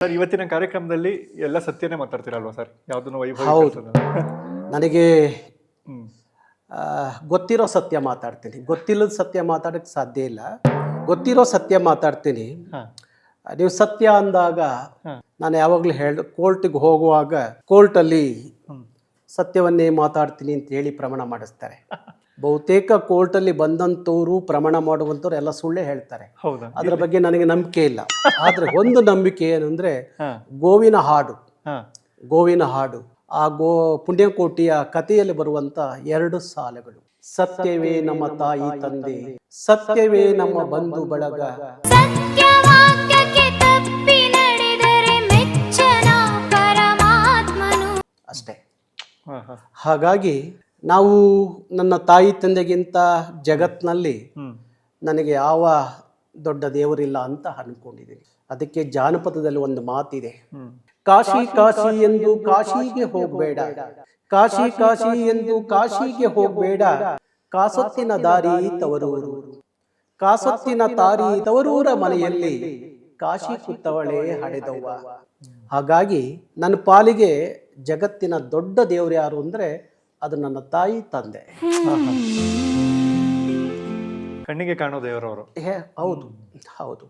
Sir ಇವತ್ತಿನ ಕಾರ್ಯಕ್ರಮದಲ್ಲಿ ಎಲ್ಲ ಸತ್ಯನೇ ಮಾತಾಡ್ತೀರಲ್ವಾ ಸರ್? ಯಾವುದನ್ನು ವೈಭವ ಹೌದು. ನನಗೆ ಹ್ಮ್ ಗೊತ್ತಿರೋ ಸತ್ಯ ಮಾತಾಡ್ತೀನಿ, ಗೊತ್ತಿಲ್ಲದ ಸತ್ಯ ಮಾತಾಡೋಕ್ಕೆ ಸಾಧ್ಯ ಇಲ್ಲ. ಗೊತ್ತಿರೋ ಸತ್ಯ ಮಾತಾಡ್ತೀನಿ. ಹಾ ನೀವು ಸತ್ಯ ಅಂದಾಗ ಹಾ ನಾನು ಯಾವಾಗಲೂ ಕೋರ್ಟಿಗೆ ಹೋಗುವಾಗ ಕೋರ್ಟಲ್ಲಿ ಹ್ಮ್ ಸತ್ಯವನ್ನೇ ಮಾತಾಡ್ತೀನಿ ಅಂತ ಹೇಳಿ ಪ್ರಮಾಣ ಮಾಡಿಸ್ತಾರೆ. ಬಹುತೇಕ ಕೋರ್ಟಲ್ಲಿ ಬಂದಂಥವ್ರು ಪ್ರಮಾಣ ಮಾಡುವಂಥವ್ರು ಎಲ್ಲ ಸುಳ್ಳೇ ಹೇಳ್ತಾರೆ. ಹೌದಾ? ಅದರ ಬಗ್ಗೆ ನನಗೆ ನಂಬಿಕೆ ಇಲ್ಲ. ಆದರೆ ಒಂದು ನಂಬಿಕೆ ಏನಂದರೆ ಹಾ ಗೋವಿನ ಹಾಡು, ಹಾ ಗೋವಿನ ಹಾಡು, ಆ ಪುಣ್ಯಕೋಟಿಯ ಕಥೆಯಲ್ಲಿ ಬರುವಂತ 2 ಸಾಲುಗಳು. ಸತ್ಯವೇ ನಮ್ಮ ತಾಯಿ ತಂದೆ, ಸತ್ಯವೇ ನಮ್ಮ ಬಂಧು ಬಳಗ, ಸತ್ಯವಾಕ್ಯಕ್ಕೆ ತಪ್ಪಿ ನಡೆದರೆ ಮೆಚ್ಚನ ಪರಮಾತ್ಮನು. ಅಷ್ಟೇ. ಹಾ ಹಾ ಹಾಗಾಗಿ ನಾವು ನನ್ನ ತಾಯಿ ತಂದೆಗಿಂತ ಜಗತ್ನಲ್ಲಿ ಹ್ಮ್ ನನಗೆ ಯಾವ ದೊಡ್ಡ ದೇವರಿಲ್ಲ ಅಂತ ಅನ್ಕೊಂಡಿದ್ದೀನಿ. ಅದಕ್ಕೆ ಜಾನಪದದಲ್ಲಿ ಒಂದು ಮಾತಿದೆ, ಹ್ಮ್ ಕಾಶಿ ಕಾಶಿ ಎಂದು ಕಾಶಿಗೆ ಹೋಗಬೇಡ, ಕಾಶಿ ಕಾಶಿ ಎಂದು ಕಾಶಿಗೆ ಹೋಗಬೇಡ, ಕಾಸೊತ್ತಿನ ದಾರಿ ತವರೂರು, ಕಾಸೊತ್ತಿನ ತಾರಿ ತವರೂರ ಮನೆಯಲ್ಲಿ ಕಾಶಿ ಕುತ್ತವಳೆ ಹಡೆದವ್ವ. ಹಾಗಾಗಿ ನನ್ನ ಪಾಲಿಗೆ ಜಗತ್ತಿನ ದೊಡ್ಡ ದೇವರು ಯಾರು ಅಂದರೆ ಅದು ನನ್ನ ತಾಯಿ ತಂದೆ. ಕಣ್ಣಿಗೆ ಕಾಣೋ ದೇವರವರು. ಹೌದು ಹೌದು.